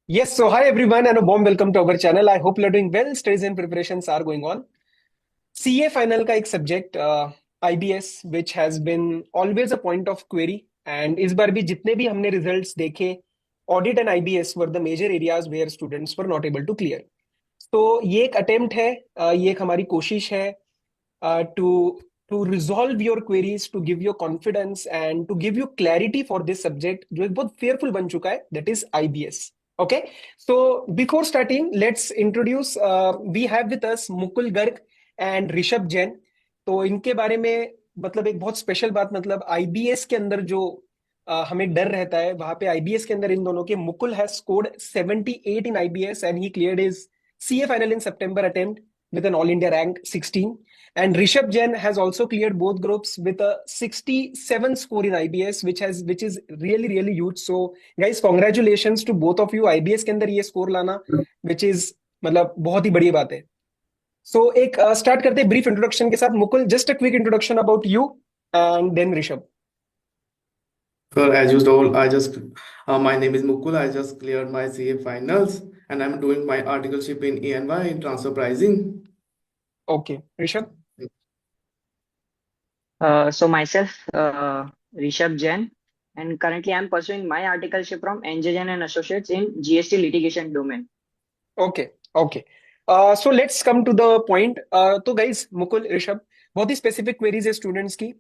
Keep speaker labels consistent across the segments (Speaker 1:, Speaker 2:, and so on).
Speaker 1: Yes, so hi everyone and a warm welcome to our channel. I hope you're doing well. Studies and preparations are going on. CA final का एक subject IBS which has been always a point of query and इस बार भी जितने भी हमने results देखे audit and IBS were the major areas where students were not able to clear. तो ये एक अटेम्प्ट है, ये एक हमारी कोशिश है to resolve your queries, to give you confidence and to give you clarity for this subject जो एक बहुत fearful बन चुका है, that is IBS. Okay, so before starting, let's introduce. We have with us Mukul Garg and Rishabh Jain. तो इनके बारे में मतलब एक बहुत स्पेशल बात, मतलब आईबीएस के अंदर जो हमें डर रहता है, वहां पे आईबीएस के अंदर इन दोनों के Mukul has scored 78 in IBS and he cleared his CA final in September attempt with an all India rank 16, and Rishabh Jain has also cleared both groups with a 67 score in IBS which is really huge. So guys, congratulations to both of you. IBS के अंदर ये score लाना which is मतलब बहुत ही बड़ी बात है. So एक स्टार्ट करते हैं ब्रीफ इंट्रोडक्शन के साथ. Mukul, just a quick introduction about you and then Rishabh.
Speaker 2: Well, as you told, my name is Mukul. I just cleared my CA finals and I'm doing my articleship in ENY in transfer pricing.
Speaker 1: Okay Rishabh.
Speaker 3: So myself, Rishabh Jain, and currently I'm pursuing my articleship from NJ Jain and Associates in GST litigation domain.
Speaker 1: Okay okay. So let's come to the point. तो guys, Mukul, Rishabh, बहुत ही specific queries है students की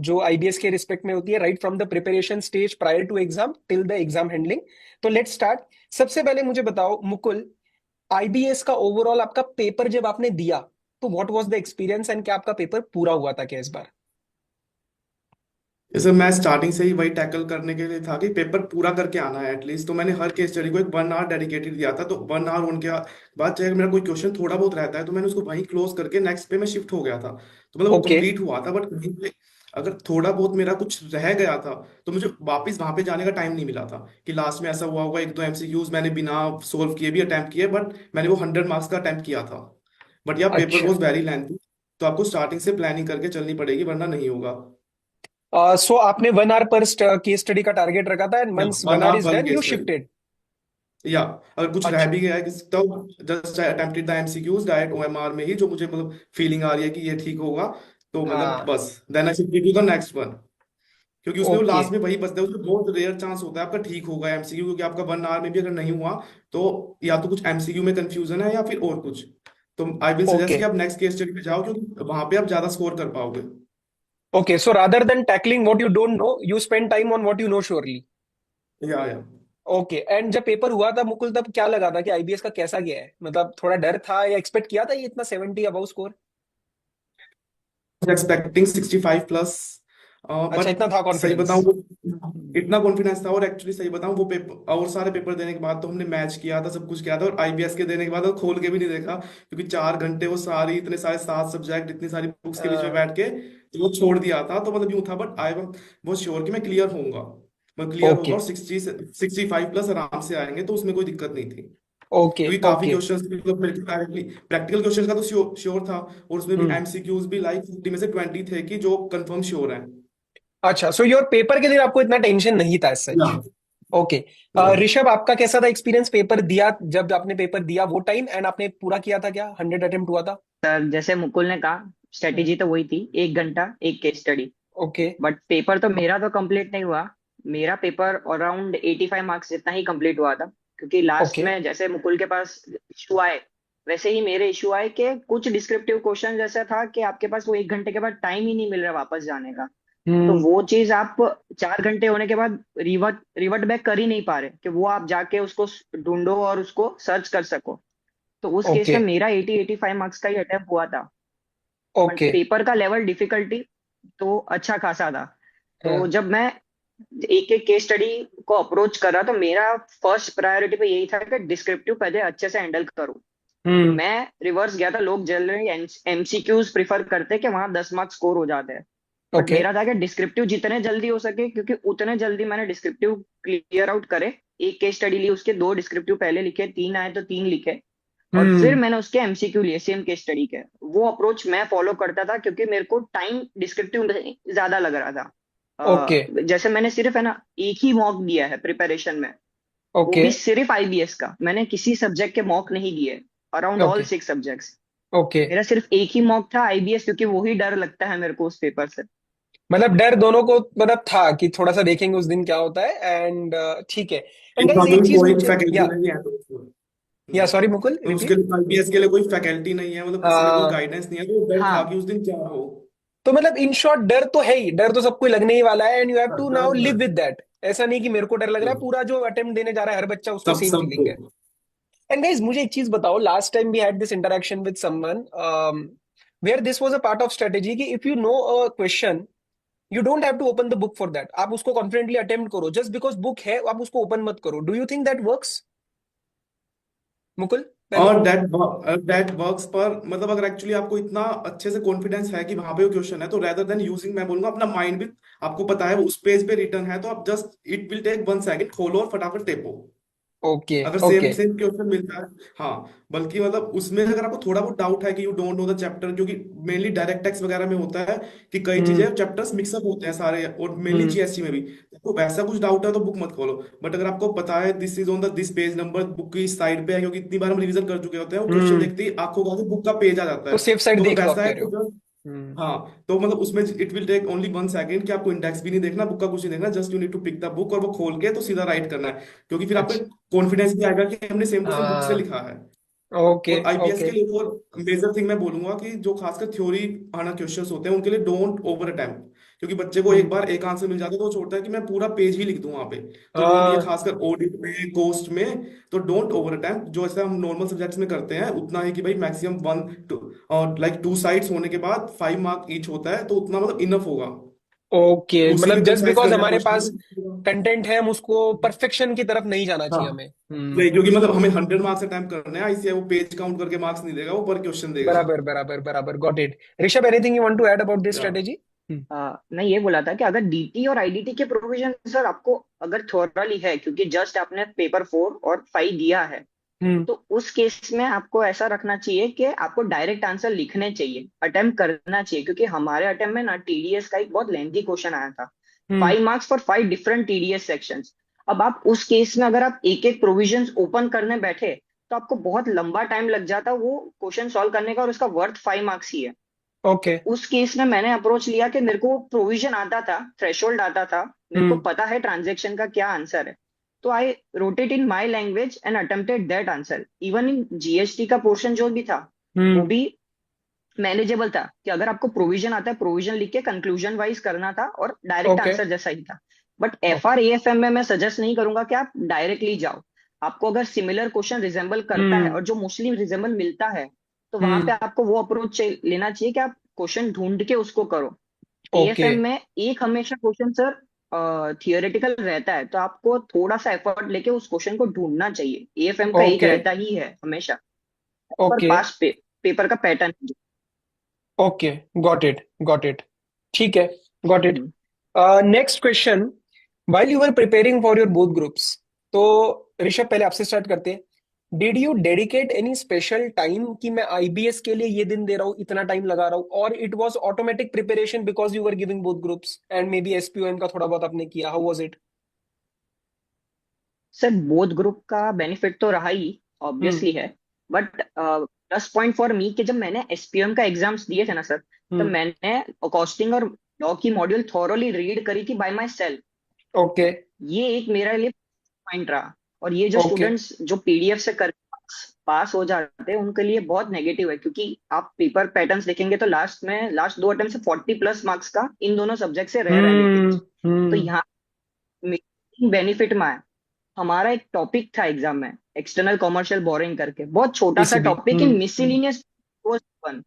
Speaker 1: जो IBS के respect में होती है, right from the preparation stage prior to exam till the exam handling. तो लेट्स स्टार्ट. सबसे पहले मुझे बताओ मुकुल, आईबीएस का ओवरऑल आपका पेपर जब आपने दिया तो what was the experience and क्या आपका पेपर पूरा हुआ था क्या इस बार?
Speaker 2: जैसे मैं स्टार्टिंग से ही वही टैकल करने के लिए था कि पेपर पूरा करके आना है एटलीस्ट, तो मैंने हर केस स्टडी को एक 1 आवर डेडिकेटेड दिया था। तो 1 आवर होने के बाद चाहे मेरा कोई क्वेश्चन थोड़ा बहुत रहता है तो मैंने उसको वहीं क्लोज करके नेक्स्ट पे मैं शिफ्ट हो गया था। तो मतलब वो
Speaker 1: ओके
Speaker 2: कंप्लीट हुआ था, बट कहीं पे अगर थोड़ा बहुत मेरा कुछ रह गया था तो मुझे वापस वहां पे जाने का टाइम नहीं मिला था कि लास्ट में ऐसा हुआ होगा एक दो एमसीक्यूज मैंने बिना सोल्व किए भी अटेम्प्ट किए, बट मैंने वो 100 मार्क्स का अटेम्प्ट किया था। बट यह पेपर
Speaker 1: अच्छा.
Speaker 2: वॉज वेरी लेंथी, तो आपको स्टार्टिंग से प्लानिंग करके चलनी पड़ेगी वरना नहीं होगा।
Speaker 1: सो आपने 1 आवर पर केस स्टडी का टारगेट रखा था एंड
Speaker 2: या
Speaker 1: once one
Speaker 2: one
Speaker 1: hour
Speaker 2: half
Speaker 1: is
Speaker 2: one
Speaker 1: done you
Speaker 2: case study.
Speaker 1: Shifted.
Speaker 2: या अगर कुछ रह
Speaker 1: अच्छा.
Speaker 2: भी गया है तो just attempted the MCQs direct OMR में ही, जो मुझे मतलब फीलिंग आ रही है कि ये ठीक होगा, तो मतलब
Speaker 1: हाँ.
Speaker 2: बस then I should to the next one. क्योंकि उसमें वो
Speaker 1: ओके
Speaker 2: लास्ट में वही बचता है, उसमें बहुत रेयर चांस होता है आपका ठीक होगा एमसीक्यू, क्योंकि आपका 1 आवर में भी अगर नहीं हुआ तो या तो कुछ एमसीक्यू में कंफ्यूजन है या फिर और कुछ। तो आई विल सजेस्ट
Speaker 1: ओके
Speaker 2: कि आप नेक्स्ट केस स्टडी पे जाओ, क्योंकि वहां पे आप ज्यादा स्कोर कर पाओगे।
Speaker 1: Okay. So rather than tackling what you don't know, you spend time on what you know surely.
Speaker 2: या
Speaker 1: ओके. एंड जब पेपर हुआ था मुकुल, तब क्या लगा था कि आईबीएस का कैसा गया है? मतलब थोड़ा डर था या एक्सपेक्ट किया था ये इतना 70 अबव स्कोर?
Speaker 2: एक्सपेक्टिंग 65 प्लस,
Speaker 1: अच्छा,
Speaker 2: बट
Speaker 1: इतना था
Speaker 2: सही
Speaker 1: कॉन्फिडेंस.
Speaker 2: बताऊं वो इतना कॉन्फिडेंस था। और एक्चुअली सही बताऊं वो पेपर और सारे पेपर देने के बाद तो हमने मैच किया था, सब कुछ किया था, और आईबीएस के देने के बाद तो खोल के भी नहीं देखा, क्योंकि 4 घंटे वो सारी इतने सारे 7 सब्जेक्ट इतनी सारी बुक्स के बीच में बैठ के तो वो छोड़ दिया था। तो मतलब यूं था, बट आई वो श्योर कि मैं क्लियर होऊंगा, मैं क्लियर होगा
Speaker 1: ओके
Speaker 2: और 65 प्लस आराम से आएंगे, तो उसमें कोई दिक्कत नहीं थी।
Speaker 1: ओके
Speaker 2: क्योंकि काफी
Speaker 1: ओके.
Speaker 2: क्वेश्चंस मतलब डायरेक्टली प्रैक्टिकल क्वेश्चंस का तो श्योर था, और उसमें भी
Speaker 1: हम्म.
Speaker 2: एमसीक्यूज भी लाइक 50 में से 20 थे कि जो कंफर्म श्योर है।
Speaker 1: अच्छा, सो योर पेपर के दिन आपको इतना टेंशन नहीं था
Speaker 2: या
Speaker 1: सच. ओके.
Speaker 2: या
Speaker 1: ऋषभ, आपका कैसा था एक्सपीरियंस पेपर दिया, जब आपने पेपर दिया वो टाइम एंड आपने पूरा किया था क्या? 100 अटेम्प्ट हुआ था?
Speaker 3: सर, जैसे मुकुल ने कहा, स्ट्रेटेजी तो वही थी, 1 घंटा एक case study.
Speaker 1: Okay
Speaker 3: but paper तो मेरा तो कंप्लीट नहीं हुआ। मेरा पेपर अराउंड 85 मार्क्स जितना ही कंप्लीट हुआ था, क्योंकि लास्ट
Speaker 1: ओके
Speaker 3: में जैसे मुकुल के पास इशू आए, वैसे ही मेरे इशू आए कि कुछ डिस्क्रिप्टिव क्वेश्चन जैसा था कि आपके पास वो 1 घंटे के बाद टाइम ही नहीं मिल रहा वापस जाने का। तो
Speaker 1: हम्म.
Speaker 3: वो चीज आप 4 घंटे होने के बाद रिवर्ट रिवर्ट बैक कर ही नहीं पा रहे कि वो आप जाके उसको ढूंढो और उसको सर्च कर सको। तो उस केस
Speaker 1: ओके
Speaker 3: में मेरा 85 मार्क्स का ही अटेम्प्ट हुआ था। But
Speaker 1: okay.
Speaker 3: पेपर का लेवल डिफिकल्टी तो अच्छा खासा था। तो
Speaker 1: हाँ.
Speaker 3: जब मैं एक एक केस स्टडी को अप्रोच कर रहा, तो मेरा फर्स्ट प्रायोरिटी पे यही था कि डिस्क्रिप्टिव पहले अच्छे से हैंडल करूं। तो
Speaker 1: हम्म.
Speaker 3: मैं रिवर्स गया था। लोग जनरली एमसीक्यूज प्रिफर करते हैं कि वहां 10 मार्क्स स्कोर हो जाते हैं। बट
Speaker 1: ओके
Speaker 3: मेरा था कि डिस्क्रिप्टिव जितने जल्दी हो सके, क्योंकि उतने जल्दी मैंने डिस्क्रिप्टिव क्लियर आउट करे। एक केस स्टडी ली, उसके 2 डिस्क्रिप्टिव पहले लिखे, 3 आए तो 3 लिखे, और फिर
Speaker 1: हम्म.
Speaker 3: मैंने उसके एमसीक्यू लिए सेम केस स्टडी के। वो अप्रोच मैं फॉलो करता था, क्योंकि मेरे को टाइम डिस्क्रिप्टिव में ज्यादा लग रहा था।
Speaker 1: ओके
Speaker 3: जैसे मैंने सिर्फ है ना एक ही मॉक दिया है प्रिपरेशन में, वो
Speaker 1: ओके
Speaker 3: भी सिर्फ आईबीएस का। मैंने किसी सब्जेक्ट के मॉक नहीं दिए, around all
Speaker 1: okay
Speaker 3: 6 subjects.
Speaker 1: Okay.
Speaker 3: मेरा सिर्फ एक ही मॉक था आईबीएस, क्योंकि वो ही डर लगता है मेरे को उस पेपर से।
Speaker 1: मतलब डर दोनों को मतलब था कि थोड़ा सा देखेंगे उस दिन क्या होता है, एंड ठीक है। एंड गाइस एक
Speaker 2: क्योंकि
Speaker 1: चीज
Speaker 2: कोई
Speaker 1: मुझे,
Speaker 2: फैकल्टी
Speaker 1: या
Speaker 2: नहीं है तो
Speaker 1: सॉरी मुकुल,
Speaker 2: तो उसके
Speaker 1: रिपीट।
Speaker 2: लिए आईपीएस के लिए कोई फैकल्टी नहीं है, मतलब किसी की कोई
Speaker 1: हाँ,
Speaker 2: गाइडेंस नहीं है, तो डर था
Speaker 3: हाँ,
Speaker 2: कि उस दिन क्या हो।
Speaker 1: तो मतलब इन शॉर्ट डर तो है ही, डर तो सबको लगने ही वाला है, एंड यू हैव टू
Speaker 2: डर
Speaker 1: नाउ लिव
Speaker 2: डर
Speaker 1: विद दैट। ऐसा नहीं कि मेरे को डर लग रहा है, पूरा जो अटेम्प्ट देने जा रहा है हर बच्चा उसको
Speaker 2: सब
Speaker 1: सेम
Speaker 2: सबको।
Speaker 1: फीलिंग है। एंड गाइस मुझे एक चीज बताओ, last time we had this interaction with someone where this was a part of strategy कि if you know a question, you don't have to open the book for that. आप उसको confidently attempt करो, just because book है आप उसको open मत करो। Do you think that works, Mukul, पहले?
Speaker 2: और दैट वर्क्स पर मतलब अगर एक्चुअली आपको इतना अच्छे से कॉन्फिडेंस है कि वहां पे वो क्वेश्चन है, तो रेदर देन यूजिंग, मैं बोलूंगा अपना माइंड भी, आपको पता है वो उस पेज पे रिटर्न है, तो आप just it will take 1 second, खोलो और फटाफट टेपो।
Speaker 1: ओके
Speaker 2: अगर सेम
Speaker 1: ओके।
Speaker 2: सेम क्वेश्चन मिलता है, हाँ, बल्कि मतलब उसमें अगर आपको थोड़ा बहुत डाउट है कि you don't know the chapter, क्योंकि मेनली डायरेक्ट टेक्स्ट वगैरह में होता है कि कई
Speaker 1: हम्म
Speaker 2: चीजें चैप्टर्स मिक्सअप होते हैं सारे, और मेनली
Speaker 1: हम्म
Speaker 2: जीएसटी में भी। तो वैसा कुछ डाउट है तो बुक मत खोलो। बट अगर आपको पता है this is on the this page number, book की साइड पे है, क्योंकि इतनी बार हम रिवीजन कर चुके होते हैं, वो क्वेश्चन
Speaker 1: हम्म।
Speaker 2: देखते ही आंखों का बुक का पेज आ जाता
Speaker 1: तो
Speaker 2: है।
Speaker 1: सेफ साइड
Speaker 2: तो अगर
Speaker 1: देख लो आप
Speaker 2: वैसा
Speaker 1: कह
Speaker 2: है
Speaker 1: रहे हो।
Speaker 2: तो
Speaker 1: हम्म।
Speaker 2: हाँ, तो मतलब उसमें it will take only 1 second, कि आपको इंडेक्स भी नहीं देखना, बुक का कुछ नहीं देखना, just you need to pick the book और वो खोल के तो सीधा राइट करना है। क्योंकि फिर आपको
Speaker 1: अच्छा।
Speaker 2: कॉन्फिडेंस भी आएगा कि हमने सेम टू सेम बुक से
Speaker 1: हाँ।
Speaker 2: लिखा है।
Speaker 1: ओके
Speaker 2: और आईपीएस
Speaker 1: ओके।
Speaker 2: के लिए और मेजर थिंग मैं बोलूंगा कि जो खासकर थ्योरी आना क्वेश्चंस होते हैं उनके लिए डोंट ओवर अटेम्प्ट। क्योंकि बच्चे को एक
Speaker 1: हम्म।
Speaker 2: बार एक आंसर मिल जाता है तो वो छोड़ता है कि मैं पूरा पेज ही लिख दूं वहां पे। तो वो नहीं है,
Speaker 1: हाँ।
Speaker 2: खासकर ऑडिट में, कोस्ट में। तो डोंट ओवर अटेम्प्ट, जो ऐसा हम नॉर्मल सब्जेक्ट्स में करते हैं उतना है कि भाई मैक्सिमम वन टू, और लाइक 2 साइड्स होने के बाद 5 मार्क ईच होता है, तो उतना मतलब इनफ होगा।
Speaker 1: ओके,
Speaker 2: उसी
Speaker 1: मतलब
Speaker 2: में
Speaker 1: जस्ट
Speaker 2: कंसाइज
Speaker 1: बिकॉज
Speaker 2: करना है
Speaker 1: हमारे पास
Speaker 2: क्वेश्चन।
Speaker 1: कंटेंट है, हम उसको परफेक्शन की तरफ नहीं जाना चाहिए
Speaker 2: हाँ,
Speaker 1: हमें।
Speaker 2: नहीं, क्योंकि मतलब हमें 100 मार्क्स अटेम्प्ट करने हैं, आईसीआई वो पेज काउंट करके मार्क्स नहीं देगा, वो पर क्वेश्चन देगा।
Speaker 1: बराबर बराबर बराबर, got it. Rishabh, anything you want to add about this
Speaker 2: या
Speaker 1: स्ट्रेटेजी?
Speaker 3: मैं ये बोला था कि अगर डीटी और आईडीटी के प्रोविजन सर आपको अगर थोरली है, क्योंकि जस्ट आपने पेपर 4 और 5 दिया है,
Speaker 1: हम्म
Speaker 3: तो उस केस में आपको ऐसा रखना चाहिए कि आपको डायरेक्ट आंसर लिखने चाहिए, अटेम्प्ट करना चाहिए। क्योंकि हमारे अटेम्प्ट में ना टीडीएस का एक बहुत लेंथी क्वेश्चन आया था,
Speaker 1: हम्म
Speaker 3: 5 marks for 5 different TDS sections. अब आप उस केस में अगर आप एक एक प्रोविजंस ओपन करने बैठे, तो आपको बहुत लंबा टाइम लग जाता वो क्वेश्चन सॉल्व करने का, और उसका वर्थ 5 मार्क्स ही है।
Speaker 1: ओके।
Speaker 3: उस केस में मैंने अप्रोच लिया कि मेरे को प्रोविजन आता था, थ्रेशोल्ड आता था, मेरे को
Speaker 1: हम्म
Speaker 3: पता है ट्रांजेक्शन का क्या आंसर है, तो I wrote it in my language and attempted that answer. Even in GST का पोर्शन जो भी था, वो
Speaker 1: हम्म
Speaker 3: भी मैनेजेबल था, कि अगर आपको प्रोविजन आता है, प्रोविजन लिख के कंक्लूजन वाइज करना था, और डायरेक्ट
Speaker 1: ओके
Speaker 3: आंसर जैसा ही था। बट एफआर एएफएम में मैं सजेस्ट नहीं करूंगा कि आप डायरेक्टली जाओ। आपको अगर सिमिलर क्वेश्चन रिजेंबल करता है,
Speaker 1: हम्म
Speaker 3: और जो मोस्टली रिजेंबल मिलता है, तो वहां पे
Speaker 1: हम्म
Speaker 3: आपको वो अप्रोच लेना चाहिए कि आप क्वेश्चन ढूंढ के उसको करो।
Speaker 1: ओके
Speaker 3: एएफएम में एक हमेशा क्वेश्चन सर थियोरेटिकल रहता है, तो आपको थोड़ा सा एफर्ट लेके उस क्वेश्चन को ढूंढना चाहिए। एएफएम का एक
Speaker 1: ओके
Speaker 3: रहता ही है हमेशा, पर
Speaker 1: ओके
Speaker 3: पेपर का pattern.
Speaker 1: Okay, got it got it. ठीक है, got it. Next question, while you were preparing for your both groups, तो ऋषभ पहले आपसे स्टार्ट करते हैं। Did you dedicate any special time कि मैं आईबीएस के लिए ये दिन दे रहा हूँ, इतना टाइम लगा रहा हूँ, और it was automatic preparation because you were giving both groups and may be SPOM का थोड़ा बहुत आपने किया? How was it?
Speaker 3: Sir both group का बेनिफिट तो रहा ही,
Speaker 1: हम्म
Speaker 3: ऑब्वियसली है। But plus point for me कि जब मैंने एसपीएम का एग्जाम्स दिए थे ना सर, तो
Speaker 1: हम्म
Speaker 3: मैंने कॉस्टिंग और लॉ की मॉड्यूल थॉरोली रीड करी थी बाय माई सेल्फ।
Speaker 1: ओके
Speaker 3: ये एक मेरे लिए पॉइंट रहा। और ये जो
Speaker 1: ओके।
Speaker 3: स्टूडेंट्स जो पीडीएफ से कर पास हो जाते हैं, उनके लिए बहुत नेगेटिव है, क्योंकि आप पेपर पैटर्न्स देखेंगे तो लास्ट 2 अटेम्प्ट से 40+ मार्क्स का इन दोनों सब्जेक्ट से रह रहा है वेटेज। तो
Speaker 1: हम्म।
Speaker 3: यहाँ बेनिफिट में आया। हमारा एक टॉपिक था एग्जाम में, एक्सटर्नल कॉमर्शियल बोरिंग करके, बहुत छोटा सा
Speaker 1: PCB.
Speaker 3: Topic in miscellaneous one.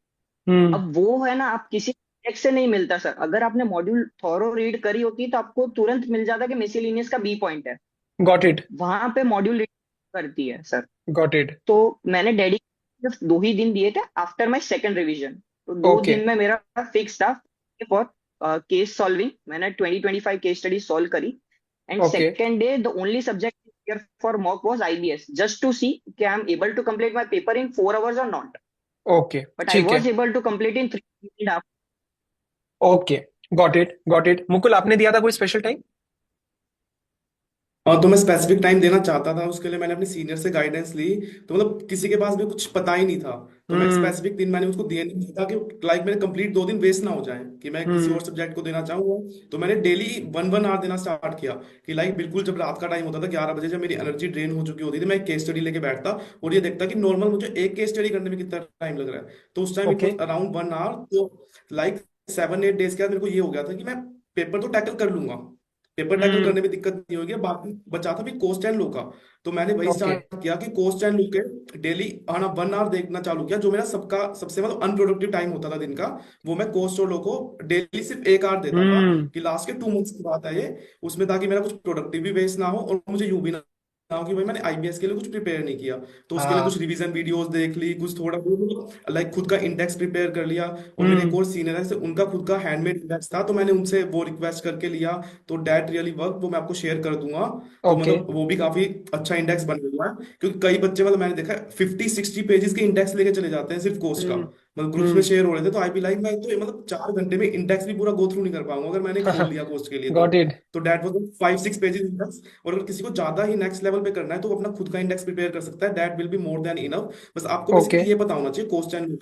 Speaker 1: Hmm.
Speaker 3: अब वो है ना, आप किसी टेक्स्ट से नहीं मिलता सर। अगर आपने मॉड्यूल थॉरो रीड करी होती तो आपको तुरंत मिल जाता कि मिसलिनियस का बी पॉइंट है।
Speaker 1: गॉट इट
Speaker 3: वहां पे मॉड्यूल रीड करती है सर।
Speaker 1: Got it.
Speaker 3: तो मैंने डेडिकेट सिर्फ 2 ही दिन दिए थे आफ्टर माई सेकेंड रिविजन। तो दो
Speaker 1: ओके
Speaker 3: दिन में मेरा फिक्स था फॉर केस सॉल्विंग। मैंने 20-25 केस स्टडी सॉल्व करी। And
Speaker 1: okay
Speaker 3: second day the only subject for mock was IBS, just to see कि I am able to complete my paper in 4 hours or not.
Speaker 1: Okay.
Speaker 3: But I
Speaker 1: ठीक है।
Speaker 3: was able to complete in 3.5.
Speaker 1: Okay, got it got it. Mukul, आपने दिया था कोई special time?
Speaker 2: तो मैं specific time देना चाहता था, उसके लिए मैंने अपने सीनियर से गाइडेंस ली। तो मतलब किसी के पास भी कुछ पता ही नहीं था, तो मैं एक
Speaker 1: हम्म
Speaker 2: स्पेसिफिक दिन मैंने उसको दिया नहीं था कि लाइक मेरे कंप्लीट 2 दिन वेस्ट ना हो जाए कि मैं किसी
Speaker 1: हम्म
Speaker 2: और सब्जेक्ट को देना चाहूंगा। तो मैंने डेली 1 1 आवर देना स्टार्ट किया कि लाइक बिल्कुल जब रात का टाइम होता था 11 बजे, जब मेरी एनर्जी ड्रेन हो चुकी होती थी, मैं एक केस स्टडी लेके बैठता और ये देखता कि नॉर्मल मुझे एक केस स्टडी करने में कितना टाइम लग रहा है। तो उस time it
Speaker 1: okay
Speaker 2: was around 1 hour. तो लाइक 7 8 डेज के बाद मेरे को ये हो गया था कि मैं पेपर तो टैकल कर लूंगा, पेपर टैकल
Speaker 1: हम्म
Speaker 2: करने में दिक्कत नहीं होगी, बाकी बचा था भी कोस्ट एंड लो का। तो मैंने वही
Speaker 1: ओके
Speaker 2: स्टार्ट किया कि कोस्ट एंड लो के डेली आना 1 आवर देखना चालू किया। जो मेरा सबका सबसे मतलब अनप्रोडक्टिव टाइम होता था दिन का, वो मैं कोस्ट और लो को डेली सिर्फ 1 आवर देता था,
Speaker 1: हम्म
Speaker 2: कि लास्ट के 2 मंथ्स की बात है ये, उसमें, ताकि मेरा कुछ प्रोडक्टिव भी वेस्ट ना हो और मुझे यूं भी ना हो कि भाई मैंने आईबीएस के लिए कुछ प्रिपेयर नहीं किया। तो उसके लिए
Speaker 1: हाँ
Speaker 2: कुछ रिवीजन वीडियोस देख ली, कुछ थोड़ा लाइक खुद का इंडेक्स प्रिपेयर कर लिया। और मेरे एक
Speaker 1: हम्म
Speaker 2: और सीनियर है, उनका खुद का हैंडमेड इंडेक्स था, तो मैंने उनसे वो रिक्वेस्ट करके लिया। तो डैट रियली वर्क, वो मैं आपको शेयर कर दूंगा। तो
Speaker 1: ओके
Speaker 2: मतलब वो भी काफी अच्छा इंडेक्स बन गया है, क्योंकि कई बच्चे मतलब मैंने देखा है 50 60 पेजेस के इंडेक्स लेके चले जाते हैं सिर्फ कोर्स का।
Speaker 1: हम्म
Speaker 2: मतलब ग्रुप्स में
Speaker 1: हम्म
Speaker 2: शेयर हो रहे थे, तो आई बी लाइक मैं तो ये मतलब 4 घंटे में इंडेक्स भी पूरा गो थ्रू नहीं कर पाऊंगा अगर मैंने खोल लिया कोर्स के लिए तो।
Speaker 1: गॉट इट
Speaker 2: तो डैट वाज 5 6 पेजेस इंडेक्स। और अगर किसी को ज्यादा ही नेक्स्ट लेवल पे करना है तो वो अपना खुद का इंडेक्स प्रिपेयर कर सकता है, that will be more than enough. बस आपको
Speaker 1: ओके
Speaker 2: बेसिकली ये पता होना चाहिए कोर्स एंड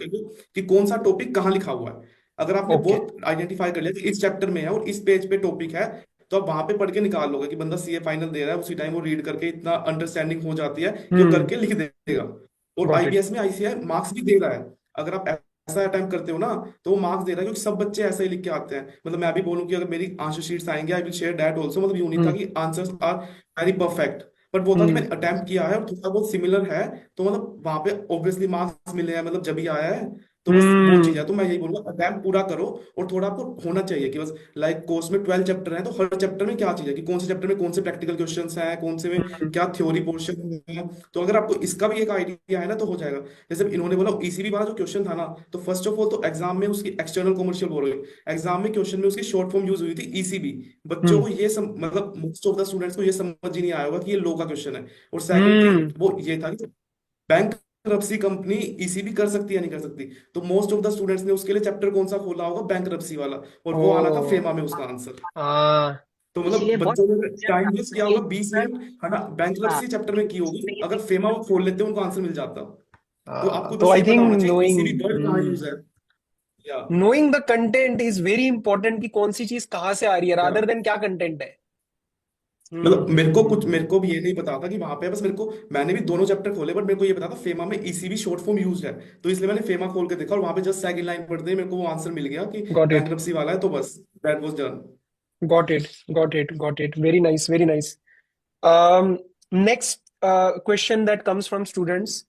Speaker 2: कि कौन सा टॉपिक कहाँ लिखा हुआ है। अगर आपने वो
Speaker 1: ओके
Speaker 2: आइडेंटिफाई कर लिया कि इस चैप्टर में है और इस पेज पे टॉपिक है, तो आप वहां पे पढ़ के निकाल लोगे कि बंदा सीए फाइनल दे रहा है, उसी टाइम वो रीड करके इतना अंडरस्टैंडिंग हो जाती है कि वो
Speaker 1: हम्म
Speaker 2: करके लिख देगा। और
Speaker 1: गॉट इट
Speaker 2: आईबीएस में आईसीआई मार्क्स भी दे रहा है। अगर आप ऐसा अटेम्प्ट करते हो ना, तो वो मार्क्स दे रहा है, क्योंकि सब बच्चे ऐसे ही लिख के आते हैं। मतलब मैं भी बोलूं कि अगर मेरी आंसर शीट्स आएंगे, I will share that also. मतलब यूं नहीं था
Speaker 1: हम्म
Speaker 2: कि answers are very perfect, but वो था कि
Speaker 1: हम्म
Speaker 2: मैंने अटेम्प्ट किया है और थोड़ा बहुत सिमिलर है, तो मतलब वहां पे ऑब्वियसली मार्क्स मिले हैं, मतलब जब ही आया है। तो बस वो चीज
Speaker 1: हम्म
Speaker 2: है, तो मैं यही बोलूंगा अटेम्प्ट पूरा करो। और थोड़ा आपको होना चाहिए कि बस लाइक कोर्स में 12 चैप्टर हैं, तो हर चैप्टर में क्या चीज है कि कौन से चैप्टर में कौन से प्रैक्टिकल क्वेश्चंस हैं, कौन से में
Speaker 1: हम्म
Speaker 2: क्या थ्योरी पोर्शन है। तो अगर आपको इसका भी एक आइडिया है ना, तो हो जाएगा। जैसे इन्होंने बोला ईसीबी वाला जो क्वेश्चन था ना, तो फर्स्ट ऑफ ऑल तो एग्जाम में उसकी एक्सटर्नल कमर्शियल बोरोइंग, एग्जाम में क्वेश्चन में उसकी शॉर्ट फॉर्म यूज हुई थी ईसीबी। बच्चों
Speaker 1: हम्म
Speaker 2: को ये मतलब मोस्ट ऑफ द स्टूडेंट्स को ये समझ ही नहीं आया होगा कि ये लो का क्वेश्चन है। और सेकंड थिंग
Speaker 1: हम्म
Speaker 2: वो ये था कि बैंक करप्सी कंपनी ईसीबी कर सकती है नहीं कर सकती। तो मोस्ट ऑफ द स्टूडेंट्स ने उसके लिए चैप्टर कौन सा खोला होगा, बैंक करप्सी वाला, और वो आना था
Speaker 1: ओ
Speaker 2: फेमा में उसका आंसर।
Speaker 1: हाँ
Speaker 2: तो मतलब
Speaker 3: इसीलिए बहुत
Speaker 2: बच्चों ने
Speaker 3: concept
Speaker 2: टाइम वेस्ट
Speaker 3: आपने
Speaker 2: किया
Speaker 3: ये
Speaker 2: होगा 20 मिनट, है ना,
Speaker 3: हाँ
Speaker 2: बैंक्रप्सी चैप्टर में की होगी,
Speaker 3: इसमें ये
Speaker 2: अगर फेमा वो खोल लेते उनको आंसर मिल जाता। तो आपको
Speaker 1: तो
Speaker 2: बस
Speaker 1: आई
Speaker 2: ये पता
Speaker 1: थिंक
Speaker 2: होना चाहिए ईसीबी वर्ड कहाँ
Speaker 1: नोइंग
Speaker 2: यूज है। या
Speaker 1: knowing the content is very important कि कौन सी चीज कहाँ से आ रही है
Speaker 2: या
Speaker 1: रादर देन क्या कंटेंट है।
Speaker 2: मतलब
Speaker 1: हम्म
Speaker 2: मेरे को भी ये नहीं पता था कि वहां पे, बस मेरे को, मैंने भी दोनों चैप्टर खोले, बट मेरे को ये पता था फेमा में ईसीबी शॉर्ट फॉर्म यूज है। तो इसलिए मैंने फेमा खोल के देखा और वहां पे जस्ट सेकंड लाइन पढ़ते ही मेरे को वो आंसर मिल गया कि
Speaker 1: गॉट इट
Speaker 2: बैंक्रप्सी वाला है, तो बस that was done.
Speaker 1: Got it got it got it very nice very nice. Next question that comes from students,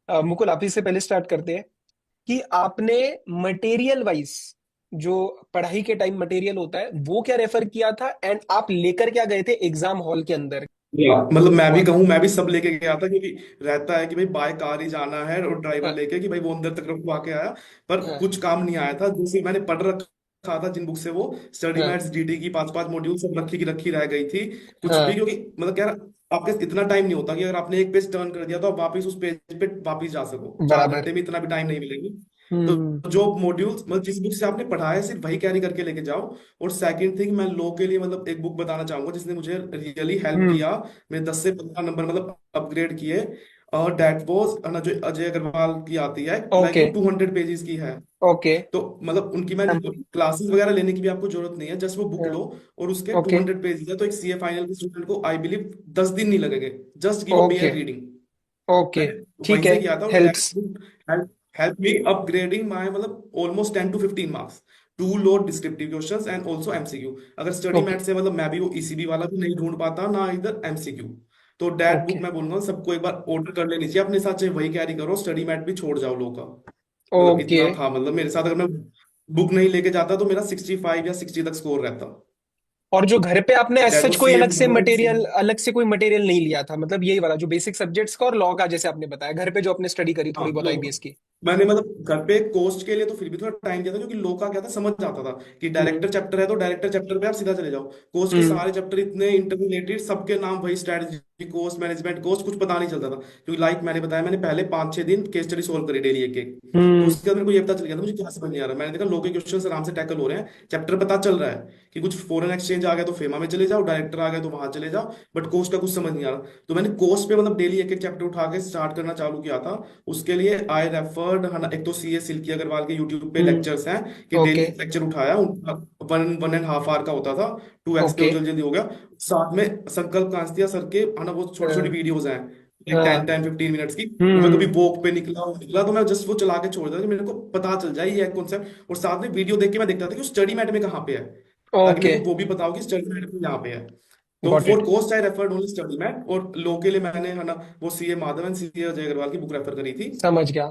Speaker 1: Mukul आप ही से पहले स्टार्ट करते हैं कि आपने मटेरियल वाइज जो पढ़ाई के टाइम मटेरियल होता है वो क्या रेफर किया था एंड आप लेकर क्या गए थे एग्जाम हॉल के अंदर।
Speaker 2: मतलब मैं भी कहूँ, मैं भी सब लेके गया था, क्योंकि रहता है कि भाई बाय कार ही जाना है और ड्राइवर
Speaker 1: हाँ
Speaker 2: लेके कि भाई वो अंदर तक रखवा के आया। पर
Speaker 1: हाँ
Speaker 2: कुछ काम नहीं आया था, जैसे मैंने पढ़ रखा था जिन बुक से, वो स्टडी
Speaker 1: हाँ
Speaker 2: मैट्स डीडी की 5 5 मॉड्यूल सब रखी की रखी रह गई थी। कुछ भी,
Speaker 1: हाँ
Speaker 2: क्योंकि मतलब क्या, आपके पास इतना टाइम नहीं होता कि अगर आपने एक पेज टर्न कर दिया तो आप वापस उस पेज पे वापस जा सको, चार
Speaker 1: बराबर।
Speaker 2: घंटे में इतना भी टाइम नहीं मिलेगी। तो
Speaker 1: हम्म
Speaker 2: जो मॉड्यूल्स मतलब जिस बुक से आपने पढ़ा है सिर्फ वही कैरी करके लेके जाओ। और सेकंड थिंग, मैं लॉ के लिए मतलब एक बुक बताना चाहूंगा जिसने मुझे रियली हेल्प
Speaker 1: हम्म
Speaker 2: किया। मेरे 10 से 15 नंबर मतलब अपग्रेड किए। और डेट वॉज ना, जो अजय अग्रवाल की आती है, लाइक
Speaker 1: ओके
Speaker 2: वो 200 पेजेस की है।
Speaker 1: ओके
Speaker 2: तो मतलब उनकी मैं क्लासेस वगैरह लेने की भी आपको जरूरत नहीं है, जस्ट वो बुक लो। और उसके
Speaker 1: ओके
Speaker 2: 200 पेजेस है, तो एक सीए फाइनल के स्टूडेंट को आई बिलीव 10 दिन नहीं लगेंगे, just give a
Speaker 1: okay
Speaker 2: bare reading.
Speaker 1: Okay
Speaker 2: मैंने वहीं
Speaker 1: ठीक है
Speaker 2: से किया था, और that
Speaker 1: helps.
Speaker 2: Help help me upgrading my मतलब almost 10 to 15 marks to load descriptive questions and also MCQ. अगर स्टडी
Speaker 1: ओके
Speaker 2: मैट से मतलब मैं भी वो ईसीबी वाला भी नहीं ढूंढ पाता ना, इधर एमसीक्यू। तो दैट बुक
Speaker 1: ओके
Speaker 2: मैं बोलूंगा सबको एक बार ऑर्डर कर लेनी चाहिए अपने साथ, चाहे वही कैरी करो, स्टडी मैट भी छोड़ जाओ लोग का। मतलब
Speaker 1: ओके
Speaker 2: इतना था, मतलब मेरे साथ अगर मैं बुक नहीं लेके जाता तो मेरा 65 या 60 तक स्कोर रहता।
Speaker 1: और जो घर पे आपने एज
Speaker 2: दैट
Speaker 1: सच
Speaker 2: वाज
Speaker 1: कोई
Speaker 2: सीए
Speaker 1: अलग से कोई मटेरियल नहीं लिया था मतलब यही वाला जो बेसिक सब्जेक्ट्स का और लॉ का जैसे आपने बताया घर पे जो आपने स्टडी करी थोड़ी
Speaker 2: हाँ
Speaker 1: बहुत
Speaker 2: लो,
Speaker 1: आईबीएस की।
Speaker 2: मैंने मतलब घर पे कोस्ट के लिए तो फिर भी थोड़ा टाइम दिया था, क्योंकि लॉ का क्या था, समझ जाता था कि
Speaker 1: हम्म
Speaker 2: डायरेक्टर चैप्टर है तो डायरेक्टर चैप्टर पे आप सीधा चले जाओ। कोस्ट के
Speaker 1: हम्म
Speaker 2: सारे चैप्टर इतने इंटररिलेटेड, सबके नाम वही, स्ट्रेटजी कोस्ट, मैनेजमेंट कोस्ट, कुछ पता नहीं चलता था, क्योंकि लाइक मैंने बताया, मैंने पहले 5-6 दिन केस स्टडी सोल्व करी डेली एक एक। तो
Speaker 1: हम्म
Speaker 2: उसके बाद मेरे को ये पता चल गया था मुझे क्या समझ नहीं आ रहा। मैंने देखा लॉ के क्वेश्चन आराम से टैकल हो रहे हैं, चैप्टर पता चल रहा है कि कुछ फॉरेन एक्सचेंज आ गया तो फेमा में चले जाओ, डायरेक्टर आ गया तो वहां चले जाओ, बट कोस्ट का कुछ समझ नहीं आ रहा। तो मैंने कोस्ट पे मतलब डेली एक एक चैप्टर उठा के स्टार्ट करना चालू किया था। उसके लिए आई रेफर्ड, है ना, एक तो सीए सिल्की अग्रवाल के यूट्यूब पे
Speaker 1: हम्म
Speaker 2: लेक्चर्स हैं, कि डेली
Speaker 1: ओके
Speaker 2: लेक्चर उठाया उनका, 1-1.5 आवर का होता था, 2x पे वो
Speaker 1: ओके
Speaker 2: जल्दी जल्दी हो गया। साथ में संकल्प कांस्तिया सर के, है ना, वो छोटी छोटी
Speaker 1: हाँ
Speaker 2: वीडियोज हैं,
Speaker 1: हाँ
Speaker 2: 10-10-15 मिनट्स की। वो मैं कभी
Speaker 1: हम्म
Speaker 2: वॉक पे निकला, वो निकला तो मैं जस्ट वो चला के छोड़ देता कि मेरे को पता चल जाए ये कॉन्सेप्ट, और साथ में वीडियो देख के मैं देखता था कि स्टडी मैट में कहाँ पे है, ताकि
Speaker 1: ओके
Speaker 2: मेरे को वो भी पता हो कि स्टडी मैट में यहाँ पे है। तो
Speaker 1: got
Speaker 2: for
Speaker 1: it
Speaker 2: cost I referred only study mat, और लो के लिए मैंने, है ना, वो सीए माधवन, सीए अजय अग्रवाल की बुक रेफर करी थी।
Speaker 1: समझ गया।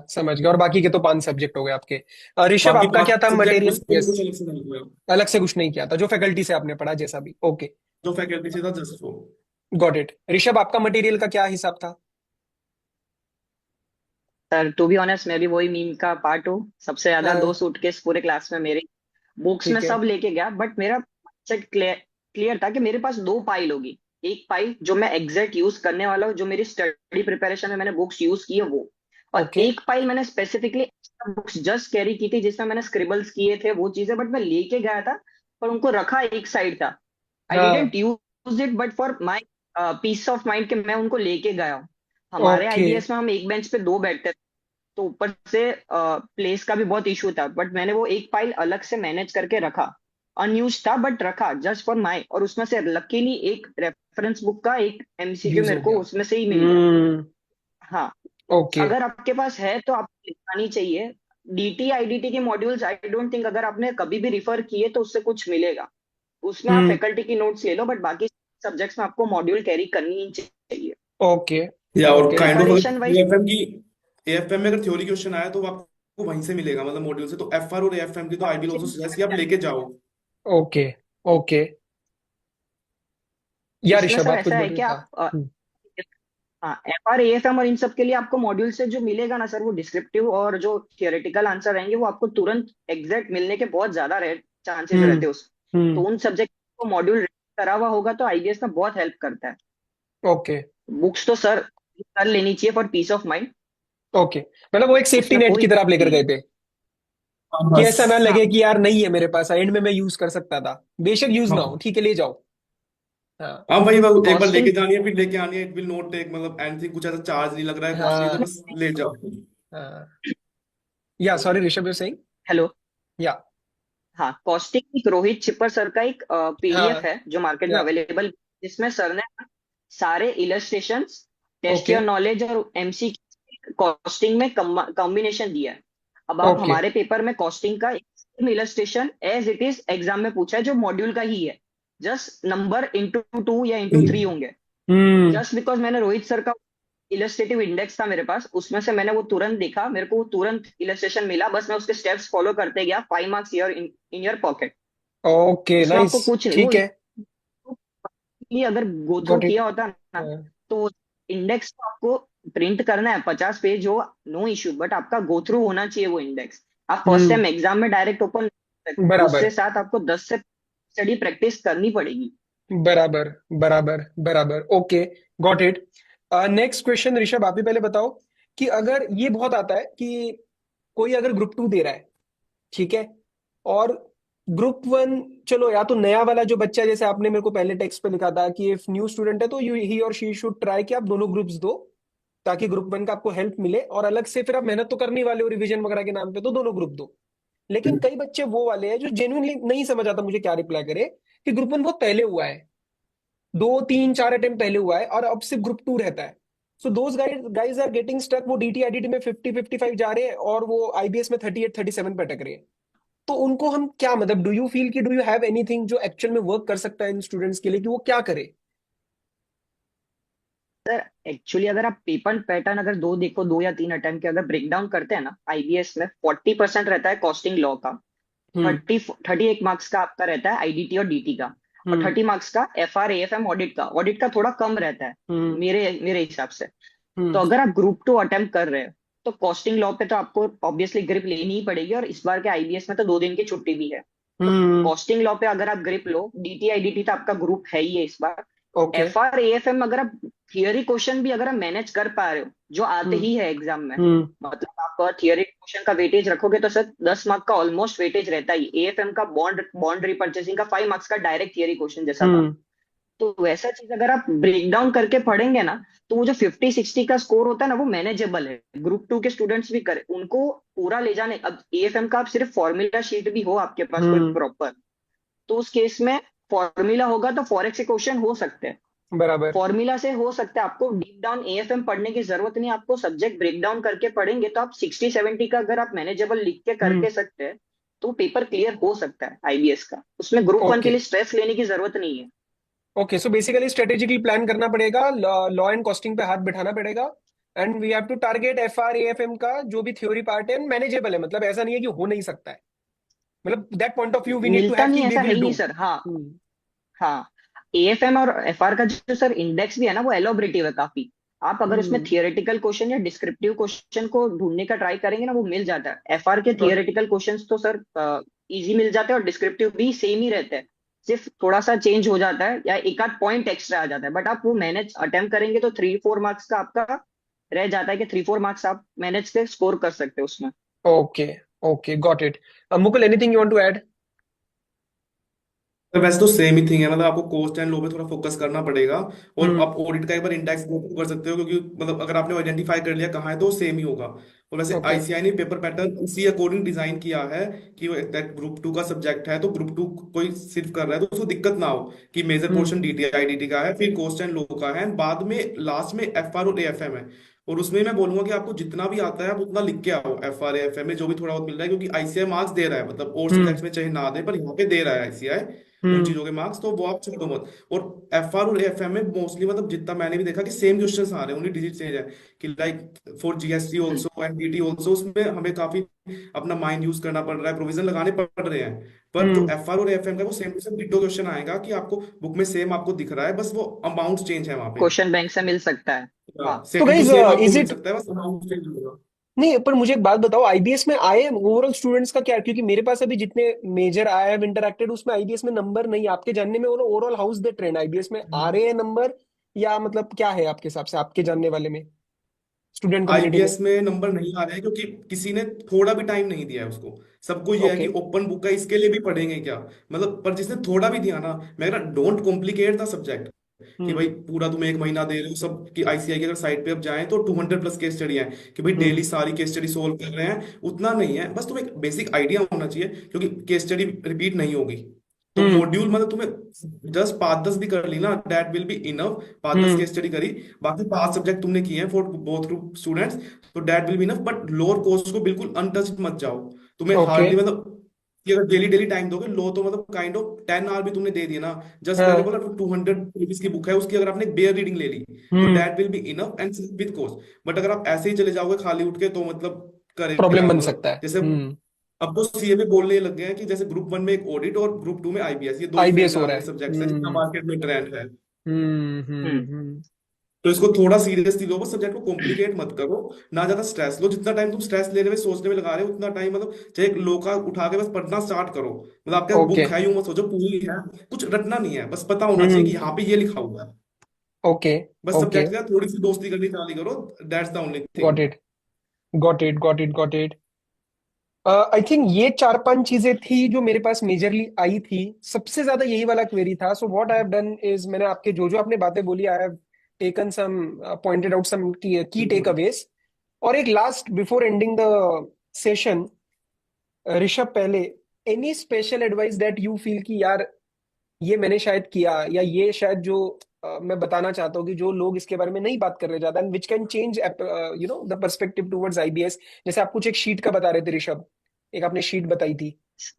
Speaker 1: और बाकी के तो 5 सब्जेक्ट हो गए आपके। ऋषभ
Speaker 2: बाकी
Speaker 1: आपका क्या था
Speaker 2: 5 सब्जेक्ट
Speaker 1: मटेरियल?
Speaker 2: उसके लिए
Speaker 1: यस,
Speaker 2: कुछ अलग से नहीं हुआ,
Speaker 1: अलग से कुछ नहीं किया था, जो फैकल्टी से आपने पढ़ा जैसा भी। ओके
Speaker 2: जो फैकल्टी से था जस्ट वो।
Speaker 1: Got it. ऋषभ आपका मटेरियल का क्या हिसाब था?
Speaker 3: सर टू बी ऑनेस्ट मैं भी वही मीम का पार्ट हूँ, सबसे ज्यादा
Speaker 1: हाँ,
Speaker 3: 2 सूटकेस पूरे क्लास में मेरे, बुक्स में
Speaker 1: ठीक है।
Speaker 3: सब लेके गया, बट मेरा सेट क्लियर क्लियर था कि मेरे पास 2 फाइल होगी। एक फाइल जो मैं एग्जैक्ट यूज करने वाला हूँ, जो मेरी स्टडी प्रिपरेशन में मैंने बुक्स यूज की है वो, और
Speaker 1: ओके
Speaker 3: एक फाइल मैंने स्पेसिफिकली बुक्स जस्ट कैरी की थी जिसमें मैंने स्क्रिबल्स किए थे वो चीजें, बट मैं लेके गया था पर उनको रखा एक साइड था। आई
Speaker 1: हाँ
Speaker 3: didn't use it but for my peace of mind कि मैं उनको लेके गया हूँ। हमारे
Speaker 1: ओके
Speaker 3: आईबीएस में हम एक बेंच पे 2 बैठते थे, तो ऊपर से प्लेस का भी बहुत इशू था, बट मैंने वो एक फाइल अलग से मैनेज करके रखा। अनयूज था बट रखा जस्ट फॉर माई, और उसमें से लकीली एक रेफरेंस बुक का एक एमसीक्यू
Speaker 1: यूज
Speaker 3: मेरे
Speaker 1: हो
Speaker 3: को
Speaker 1: गया।
Speaker 3: उसमें से ही मिल गया। हाँ,
Speaker 1: ओके
Speaker 3: अगर आपके पास है तो आपको लिखानी चाहिए। डीटी आईडीटी के मॉड्यूल्स आई डोंट थिंक अगर आपने कभी भी रिफर किए तो उससे कुछ मिलेगा, उसमें आप
Speaker 1: हम्म
Speaker 3: फैकल्टी की नोट्स ले लो, बट बाकी सब्जेक्ट्स में आपको मॉड्यूल कैरी करनी ही चाहिए।
Speaker 1: ओके
Speaker 2: या और
Speaker 1: ओके
Speaker 2: काइंड ऑफ,
Speaker 3: प्रिपरेशन
Speaker 2: अगर
Speaker 3: वाइज
Speaker 2: एएफएम की, एएफएम में अगर थ्योरी क्वेश्चन आया तो वो आपको वहीं से मिलेगा, मतलब मॉड्यूल से। तो एफआर और एएफएम की तो आई विल आल्सो सजेस्ट कि आप लेके जाओ।
Speaker 1: Okay okay. या
Speaker 3: उसमें
Speaker 1: ऋषभ
Speaker 3: सर
Speaker 1: आप कुछ
Speaker 3: ऐसा
Speaker 1: बोल
Speaker 3: है
Speaker 1: रहे
Speaker 3: कि
Speaker 1: थे? हाँ
Speaker 3: आप
Speaker 1: हम्म,
Speaker 3: हाँ एफ आर एएफएम और इन सब के लिए आपको मॉड्यूल से जो मिलेगा ना सर, वो डिस्क्रिप्टिव और जो थियोरेटिकल आंसर रहेंगे वो आपको तुरंत एग्जैक्ट मिलने के बहुत ज्यादा चांसेस
Speaker 1: हम्म
Speaker 3: रहते हैं उस। तो
Speaker 1: हम्म,
Speaker 3: उन सब्जेक्ट को मॉड्यूल करा हुआ होगा तो आईबीएस में बहुत हेल्प करता है।
Speaker 1: ओके
Speaker 3: बुक्स तो सर कर लेनी चाहिए for piece of mind,
Speaker 1: okay. मतलब वो एक सेफ्टी
Speaker 3: उसमें
Speaker 1: नेट
Speaker 3: कोई
Speaker 1: की तरह आप लेकर
Speaker 3: नहीं
Speaker 1: गए
Speaker 3: है।
Speaker 1: थे,
Speaker 2: हाँ
Speaker 1: कि
Speaker 2: बस।
Speaker 1: ऐसा ना
Speaker 3: हाँ
Speaker 1: लगे कि यार नहीं है मेरे पास, एंड में मैं यूज कर सकता था, बेशक यूज ना हो,
Speaker 2: हाँ
Speaker 1: ठीक है ले जाओ। हाँ
Speaker 2: हाँ भाई, बस एक बार
Speaker 3: कॉस्टिंग।
Speaker 2: लेके जानी है, फिर लेके आनी है, इट विल नॉट टेक, मतलब एनीथिंग, कुछ ऐसा चार्ज नहीं लग रहा है, कुछ नहीं, तो
Speaker 1: हाँ
Speaker 2: बस ले जाओ।
Speaker 1: हाँ। या sorry Rishabh you saying?
Speaker 3: Hello.
Speaker 1: या
Speaker 3: हाँ, कॉस्टिंग एक रोहित छिप्पर सर का एक पीडीएफ
Speaker 1: हाँ
Speaker 3: है जो मार्केट में
Speaker 1: या
Speaker 3: अवेलेबल, जिसमें सर ने सारे illustrations, test
Speaker 1: okay
Speaker 3: your knowledge और एमसी कॉस्टिंग में कॉम्बिनेशन दिया है। अब आप
Speaker 1: ओके
Speaker 3: हमारे पेपर में कॉस्टिंग का illustration as it is exam में पूछा है जो मॉड्यूल का ही है, जस्ट नंबर इंटू 2 या इंटू 3 होंगे।
Speaker 1: हम्म
Speaker 3: जस्ट बिकॉज मैंने रोहित सर का इलस्ट्रेटिव इंडेक्स था मेरे पास, उसमें से मैंने वो तुरंत देखा, मेरे को वो तुरंत इलस्ट्रेशन मिला, बस मैं उसके स्टेप्स फॉलो करते गया, 5 marks in in your pocket.
Speaker 1: Okay
Speaker 3: उसमें
Speaker 1: नाइस,
Speaker 3: आपको कुछ नहीं वो
Speaker 1: ठीक है,
Speaker 3: ये अगर गो थ्रू
Speaker 1: गॉट इट।
Speaker 3: किया होता ना, तो इंडेक्स को आपको प्रिंट करना है, 50 पेज हो, नो इश्यू, बट आपका गो थ्रू होना चाहिए वो इंडेक्स। आप फर्स्ट
Speaker 1: हम्म
Speaker 3: टाइम एग्जाम में डायरेक्ट ओपन,
Speaker 1: बराबर
Speaker 3: उससे साथ आपको 10 से स्टडी प्रैक्टिस करनी पड़ेगी।
Speaker 1: बराबर बराबर बराबर, okay got it. Next question Rishabh आप ही पहले बताओ, कि अगर ये बहुत आता है कि कोई अगर ग्रुप 2 दे रहा है, ठीक है, और ग्रुप 1, चलो या तो नया वाला जो बच्चा है, जैसे आपने मेरे को पहले टेक्स्ट पे लिखा था कि इफ न्यू स्टूडेंट है तो यू ही और शी शुड ट्राई कि आप दोनों ग्रुप्स दो, ताकि ग्रुप 1 का आपको हेल्प मिले, और अलग से फिर आप मेहनत तो करने वाले हो रिवीजन वगैरह के नाम पे, तो दोनों ग्रुप दो। लेकिन कई बच्चे वो वाले हैं जो जेन्युइनली नहीं समझ आता मुझे क्या रिप्लाई करे, कि ग्रुप 1 बहुत पहले हुआ है, 2 3 4 अटेम्प्ट पहले हुआ है, और अब सिर्फ ग्रुप 2 रहता है। So those guys are getting stuck, वो डीटी आईडीटी में 50 55 जा रहे हैं, और वो आईबीएस में 38 37 पे अटक रहे हैं। तो उनको हम क्या, मतलब डू यू फील कि डू यू हैव एनीथिंग जो एक्चुअल में वर्क कर सकता है इन स्टूडेंट्स के लिए, कि वो क्या करे?
Speaker 3: सर एक्चुअली अगर आप पेपर पैटर्न अगर 2 या 3 अटेम्प्ट के अगर ब्रेक डाउन करते हैं ना, आईबीएस में 40% रहता है कॉस्टिंग लॉ का,
Speaker 1: हम्म
Speaker 3: 38 मार्क्स का आपका रहता है आईडीटी और डीटी का, और
Speaker 1: हम्म
Speaker 3: 30 मार्क्स का एफआर एएफएम ऑडिट का थोड़ा कम रहता है
Speaker 1: हम्म
Speaker 3: मेरे मेरे हिसाब से। तो
Speaker 1: हम्म
Speaker 3: अगर आप ग्रुप 2 अटेम्प्ट कर रहे हो तो कॉस्टिंग लॉ पे तो आपको ऑब्वियसली ग्रिप लेनी ही पड़ेगी, और इस बार के आईबीएस में तो 2 दिन की छुट्टी भी है। तो
Speaker 1: हम्म।
Speaker 3: कॉस्टिंग लॉ पे अगर आप ग्रिप लो, डीटीआईडीटी तो आपका ग्रुप है ही है इस बार।
Speaker 1: ओके।
Speaker 3: एफआर एएफएम अगर आप थियरी क्वेश्चन भी अगर आप मैनेज कर पा रहे हो, जो आते
Speaker 1: हम्म।
Speaker 3: ही है एग्जाम में,
Speaker 1: हम्म।
Speaker 3: मतलब आप थियरी क्वेश्चन का वेटेज रखोगे तो सर 10 मार्क का ऑलमोस्ट वेटेज रहता ही। एएफएम का बॉन्ड बॉन्ड रिपर्चेसिंग का 5 मार्क्स का डायरेक्ट थियरी क्वेश्चन जैसा था।
Speaker 1: हम्म।
Speaker 3: तो वैसा चीज अगर आप ब्रेक डाउन करके पढ़ेंगे ना, तो वो जो 50-60 का स्कोर होता है ना, वो मैनेजेबल है। ग्रुप 2 के स्टूडेंट्स भी करे, उनको पूरा ले जाने। अब एएफएम का आप सिर्फ फॉर्मूला शीट भी हो आपके पास कोई
Speaker 1: हम्म।
Speaker 3: प्रॉपर, तो उस केस में फॉर्मूला होगा तो फॉरेक्स के क्वेश्चन हो सकते हैं।
Speaker 1: बराबर।
Speaker 3: फॉर्मूला से हो सकता है, आपको डीप डाउन एएफएम पढ़ने की जरूरत नहीं। आपको सब्जेक्ट ब्रेक डाउन करके पढ़ेंगे तो आप 60-70 का अगर आप मैनेजेबल लिख के
Speaker 1: हम्म।
Speaker 3: करके सकते हैं, तो पेपर क्लियर हो सकता है आईबीएस का। उसमें ग्रुप 1 के
Speaker 1: ओके।
Speaker 3: लिए स्ट्रेस लेने की जरूरत नहीं है।
Speaker 1: Okay, so basically strategically plan करना पड़ेगा, लॉ एंड कॉस्टिंग पे हाथ बिठाना पड़ेगा, and we have to target F R A F M का जो भी थ्योरी पार्ट है मैनेजेबल है, मतलब ऐसा नहीं है कि हो नहीं सकता है, मतलब that point of view we need to
Speaker 3: मिलता
Speaker 1: हैव
Speaker 3: नहीं
Speaker 1: कि वी
Speaker 3: ऐसा है
Speaker 1: विल
Speaker 3: ही
Speaker 1: डू।
Speaker 3: नहीं सर। हाँ, हाँ। एएफएम और एफआर का जो सर इंडेक्स भी है ना, वो एलोबरेटिव है काफी। आप अगर उसमें
Speaker 1: हम्म।
Speaker 3: थियोरेटिकल क्वेश्चन या डिस्क्रिप्टिव क्वेश्चन को ढूंढने का ट्राई करेंगे ना, वो मिल जाता है। एफआर के थियोरेटिकल क्वेश्चंस तो सर इजी मिल जाते हैं, और डिस्क्रिप्टिव भी सेम ही रहते हैं। सिर्फ थोड़ा सा चेंज हो जाता है या एक आध पॉइंट एक्स्ट्रा आ जाता है, बट आप वो मैनेज अटेम्प्ट करेंगे तो 3-4 मार्क्स का आपका रह जाता है, कि 3-4 मार्क्स आप मैनेज से स्कोर कर सकते हो उसमें।
Speaker 1: Okay. Okay, got it. Mukul, anything you want to add?
Speaker 2: तो वैसे तो सेम ही थिंग है, मतलब आपको कोस्ट एंड लो पे थोड़ा फोकस करना पड़ेगा। और
Speaker 1: हम्म।
Speaker 2: आप ऑडिट का एक बार इंडेक्स कर सकते हो, क्योंकि मतलब अगर आपने आइडेंटिफाई कर लिया कहाँ है तो सेम ही होगा। और वैसे
Speaker 1: ओके।
Speaker 2: आईसीआई ने पेपर पैटर्न उसी अकॉर्डिंग डिजाइन किया है कि वो एग्जैक्ट ग्रुप 2 का सब्जेक्ट है, तो ग्रुप 2 कोई सिर्फ कर रहा है तो उसको दिक्कत ना हो कि मेजर
Speaker 1: हम्म।
Speaker 2: पोर्शन डीटीआईडीटी का है, फिर कोस्ट एंड लो का है, बाद में लास्ट में एफआर और एएफएम है। और उसमें मैं बोलूंगा कि आपको जितना भी आता है आप उतना लिख के आओ, एफआर एएफएम में जो भी थोड़ा बहुत मिल रहा है, क्योंकि आईसीआई मार्क्स दे रहा है, मतलब और
Speaker 1: हम्म।
Speaker 2: सब्जेक्ट्स में चाहे ना दे पर यहाँ पे दे रहा है आईसीआई उन
Speaker 1: हम्म।
Speaker 2: चीजों के मार्क्स, तो वो आप छोड़ो मत। और एफआर और एएफएम में मोस्टली मतलब जितना मैंने भी देखा कि सेम क्वेश्चंस आ रहे हैं, ओनली डिजिट चेंज है। कि like for GST also and DT also, उसमें हमें काफी अपना माइंड यूज करना पड़ रहा है, प्रोविजन लगाने पड़ रहे हैं। पर जो
Speaker 1: हम्म।
Speaker 2: एफआर और एएफएम का वो same to same ditto question आएगा कि आपको बुक में सेम आपको दिख रहा है, बस वो अमाउंट चेंज है वहां पे।
Speaker 3: क्वेश्चन बैंक से मिल सकता है। हाँ।
Speaker 1: तो
Speaker 2: सेम टू
Speaker 1: गाइज,
Speaker 2: सेम आपको
Speaker 1: इज
Speaker 2: मिल
Speaker 1: इट,
Speaker 2: सकता है, बस अमाउंट चेंज होगा।
Speaker 1: नहीं पर मुझे एक बात बताओ, आईबीएस में आए ओवरऑल स्टूडेंट्स का क्या, क्योंकि मेरे पास अभी जितने मेजर आए हैं इंटरेक्टेड उसमें आईबीएस में नंबर नहीं है। आपके जानने में overall house the trend, IBS में आ रहे हैं नंबर, या मतलब क्या है आपके हिसाब से, आपके जानने वाले में, स्टूडेंट कम्युनिटी में?
Speaker 2: आईबीएस में नंबर नहीं आ रहे हैं क्योंकि किसी ने थोड़ा भी टाइम नहीं दिया है उसको। सबको ये है
Speaker 1: ओके।
Speaker 2: कि ओपन बुक है, इसके लिए भी पढ़ेंगे क्या, मतलब। पर जिसने थोड़ा भी दिया ना, मैं कह रहा डोंट कॉम्प्लिकेट द सब्जेक्ट। कि
Speaker 1: हम्म।
Speaker 2: भाई पूरा तुम एक महीना दे रहे हो सब, कि आईसीआई की अगर साइट पे अब जाएं तो 200 प्लस केस स्टडी है, कि भाई
Speaker 1: हम्म।
Speaker 2: डेली सारी केस स्टडी सोल्व कर रहे हैं, उतना नहीं है। बस तुम्हें एक बेसिक आइडिया होना चाहिए, क्योंकि केस स्टडी रिपीट नहीं होगी। तो
Speaker 1: हम्म।
Speaker 2: मॉड्यूल मतलब तुम्हें जस्ट 5-10 भी कर ली ना, that will be enough. 5-10
Speaker 1: hmm.
Speaker 2: Case study करी, बाकी 5 सब्जेक्ट तुमने किए हैं फॉर बोथ ग्रुप स्टूडेंट्स, तो that will be enough. But lower course को बिल्कुल अनटच्ड मत जाओ। तुम्हें
Speaker 1: ओके।
Speaker 2: हार्डली मतलब कि अगर डेली डेली टाइम दोगे लो, तो मतलब काइंड ऑफ 10 आवर भी तुमने दे दिया ना। जस्ट मैंने
Speaker 1: हाँ।
Speaker 2: बोला 200 रुपीज की बुक है, उसकी अगर आपने बेयर रीडिंग ले ली, तो
Speaker 1: hmm.
Speaker 2: That will be enough and with course. But अगर आप ऐसे ही चले जाओगे खाली उठ के, तो मतलब करे
Speaker 1: प्रॉब्लम
Speaker 2: क्या,
Speaker 1: बन
Speaker 2: मतलब
Speaker 1: सकता है।
Speaker 2: जैसे
Speaker 1: हम्म।
Speaker 2: अब तो सीए में बोलने लग गए हैं कि जैसे ग्रुप 1 में एक ऑडिट और ग्रुप 2 में आईबीएस, ये दो ही फेल
Speaker 1: आईबीएस हो
Speaker 2: जाने
Speaker 1: रहा
Speaker 2: वाले
Speaker 1: है।
Speaker 2: सब्जेक्ट्स है जितना
Speaker 1: हम्म।
Speaker 2: मार्केट में ट्रेंड है।
Speaker 1: हम्म। हम्म।
Speaker 3: हम्म।
Speaker 1: हम्म।
Speaker 2: तो इसको थोड़ा सीरियसली लो, बस सब्जेक्ट को कॉम्प्लिकेट मत करो। ना ज्यादा स्ट्रेस लो, जितना टाइम तुम स्ट्रेस लेने में सोचने में लगा रहे हो उतना टाइम मतलब चाहे एक लो का उठा के बस पढ़ना स्टार्ट करो। मतलब आपके
Speaker 1: ओके।
Speaker 2: बुक है, यूं मत सोचो पूरी है, कुछ रटना नहीं है, बस पता होना चाहिए
Speaker 1: हम्म।
Speaker 2: कि यहाँ पे ये लिखा हुआ है।
Speaker 1: ओके।
Speaker 2: बस
Speaker 1: ओके,
Speaker 2: सब्जेक्ट का थोड़ी सी दोस्ती करनी चालू करो, that's the only
Speaker 1: got
Speaker 2: thing.
Speaker 1: It. Got it, got it, got it. I think ये चार पांच चीजें थी जो मेरे पास मेजरली आई थी, सबसे ज्यादा यही वाला क्वेरी था। So what I have done is, मैंने आपके जो जो आपने बातें बोली, I have taken some, pointed out some key takeaways. और एक last before ending the session, Rishabh पहले, any special advice that you feel कि यार ये मैंने शायद किया, या ये शायद जो मैं बताना चाहता हूँ कि जो लोग इसके बारे में नहीं बात कर रहे ज्यादा, and which can change the perspective towards IBS. जैसे आप कुछ एक शीट का बता रहे थे ऋषभ, एक आपने शीट बताई थी।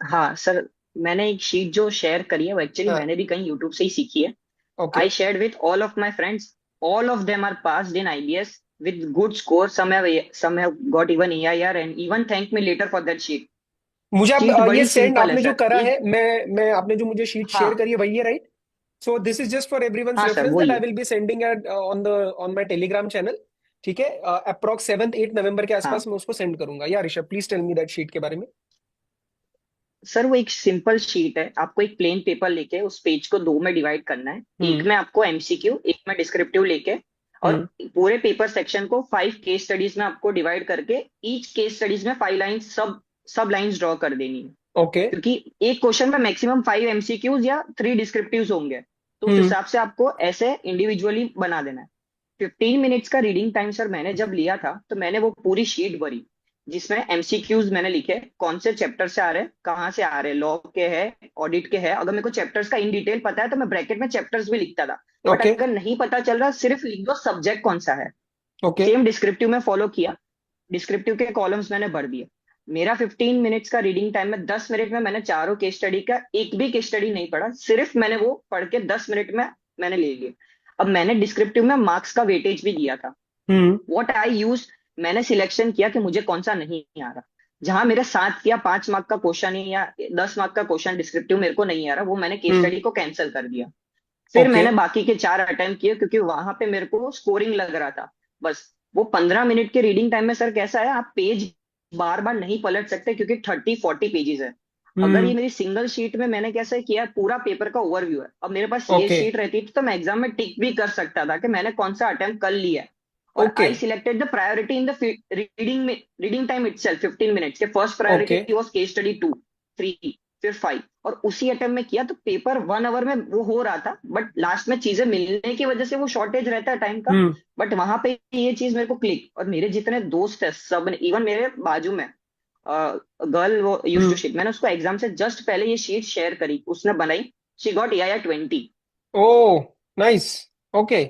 Speaker 3: हाँ सर, मैंने एक शीट जो शेयर करी है वो एक्चुअली
Speaker 1: हाँ।
Speaker 3: मैंने भी कहीं यूट्यूब से ही सीखी है।
Speaker 1: Okay.
Speaker 3: I shared with all of my friends. All of them are passed in IBS with good score. Some have got even EIR and even thanked me later for that sheet.
Speaker 1: मुझे आप
Speaker 3: sheet
Speaker 1: ये
Speaker 3: बड़ी
Speaker 1: send
Speaker 3: simple है
Speaker 1: आपने जो
Speaker 3: sir,
Speaker 1: करा है,
Speaker 3: एक।
Speaker 1: मैं आपने जो मुझे शीट शेयर
Speaker 3: हाँ,
Speaker 1: करी है वही है, right? So this is just for everyone's
Speaker 3: हाँ सर,
Speaker 1: रेफरेंस दैट
Speaker 3: वही
Speaker 1: आई
Speaker 3: है।
Speaker 1: Will be sending at on my Telegram channel. ठीक है, अप्रॉक्स 7-8 नवंबर के
Speaker 3: हाँ
Speaker 1: आसपास मैं उसको सेंड करूंगा। या Rishabh, please tell me that sheet के बारे में।
Speaker 3: सर, वो एक सिंपल शीट है। आपको एक प्लेन पेपर लेके उस पेज को दो में डिवाइड करना है। एक
Speaker 1: हम्म।
Speaker 3: में आपको एमसीक्यू, एक में डिस्क्रिप्टिव लेके, और
Speaker 1: हम्म।
Speaker 3: पूरे पेपर सेक्शन को 5 केस स्टडीज में आपको डिवाइड करके ईच केस स्टडीज में 5 लाइंस, सब सब लाइंस ड्रॉ कर देनी है।
Speaker 1: ओके।
Speaker 3: क्योंकि एक क्वेश्चन में मैक्सिमम 5 एमसीक्यूज या 3 डिस्क्रिप्टिव्स होंगे, तो उस
Speaker 1: हम्म।
Speaker 3: हिसाब से आपको ऐसे इंडिविजुअली बना देना है। 15 मिनट्स का रीडिंग टाइम सर मैंने जब लिया था, तो मैंने वो पूरी शीट भरी, जिसमें एमसीक्यूज मैंने लिखे कौन से चैप्टर से आ रहे हैं, कहाँ से आ रहे हैं, लॉ के हैं, ऑडिट के हैं। अगर मेरे को चैप्टर्स का इन डिटेल पता है तो मैं ब्रैकेट में चैप्टर्स भी लिखता था। But
Speaker 1: okay.
Speaker 3: अगर नहीं पता चल रहा, सिर्फ लिख दो सब्जेक्ट कौन सा है।
Speaker 1: ओके।
Speaker 3: सेम डिस्क्रिप्टिव में फॉलो किया। डिस्क्रिप्टिव के कॉलम्स मैंने भर दिए। मेरा 15 मिनट्स का रीडिंग टाइम में 10 मिनट में मैंने चारों केस स्टडी का एक भी केस स्टडी नहीं पढ़ा, सिर्फ मैंने वो पढ़ के 10 मिनट में मैंने ले लिया। अब मैंने डिस्क्रिप्टिव में मार्क्स का वेटेज भी दिया था।
Speaker 1: हम्म।
Speaker 3: व्हाट आई यूज, मैंने सिलेक्शन किया कि मुझे कौन सा नहीं आ रहा। जहां मेरे 7 या 5 मार्क का क्वेश्चन है या 10 मार्क का क्वेश्चन डिस्क्रिप्टिव मेरे को नहीं आ रहा, वो मैंने केस
Speaker 1: हम्म।
Speaker 3: स्टडी को कैंसिल कर दिया। फिर
Speaker 1: ओके।
Speaker 3: मैंने बाकी के 4 अटेम्प्ट किए, क्योंकि वहां पे मेरे को स्कोरिंग लग रहा था। बस वो 15 मिनट के रीडिंग टाइम में सर कैसा है, आप पेज बार बार नहीं पलट सकते, क्योंकि 30-40 पेजेस है। अगर ये
Speaker 1: हम्म।
Speaker 3: मेरी सिंगल शीट में मैंने कैसे किया, पूरा पेपर का ओवरव्यू है। अब मेरे पास ये
Speaker 1: ओके।
Speaker 3: शीट रहती तो मैं एग्जाम में टिक भी कर सकता था कि मैंने कौन सा अटेम्प्ट कर लिया है। और
Speaker 1: okay.
Speaker 3: I selected the priority in the reading में, रीडिंग टाइम इटसेल्फ 15 मिनट्स के। First
Speaker 1: okay.
Speaker 3: Priority was case study 2, 3, फिर 5, और उसी अटेम्प्ट में किया। तो पेपर 1 आवर में वो हो रहा था, बट लास्ट में चीजें मिलने की वजह से वो शॉर्टेज रहता है टाइम का।
Speaker 1: हम्म।
Speaker 3: बट वहां पे ये चीज मेरे को क्लिक, और मेरे जितने दोस्त है सब ने, इवन मेरे बाजू में गर्ल वो यूज टू
Speaker 1: हम्म।
Speaker 3: शीट, मैंने उसको एग्जाम से जस्ट पहले ये शीट शेयर करी, उसने बनाई। She got AI 20।
Speaker 1: Oh, nice. Okay.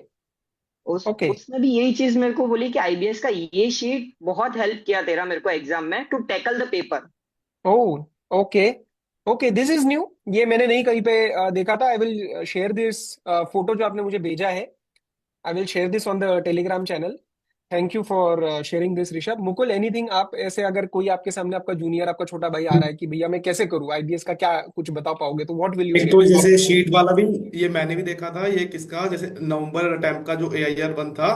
Speaker 1: Okay.
Speaker 3: उसने भी यही चीज मेरे को बोली कि आईबीएस का ये शीट बहुत हेल्प किया तेरा मेरे को एग्जाम में to tackle the paper.
Speaker 1: Oh, okay. Okay, this is new. ये मैंने नहीं कहीं पे देखा था। I will share this photo जो आपने मुझे भेजा है। I will share this on the Telegram channel. Thank you for sharing this Rishabh. Mukul, anything आप ऐसे, अगर कोई आपके सामने आपका जूनियर, आपका छोटा भाई आ रहा है कि भैया मैं कैसे करूँ आईबीएस का, क्या कुछ बता पाओगे, तो व्हाट विल यू
Speaker 2: एक
Speaker 1: शेयर?
Speaker 2: तो जैसे शीट वाला भी, ये मैंने भी देखा था। ये किसका, जैसे नवंबर अटेम्प्ट का जो एआईआर वन था,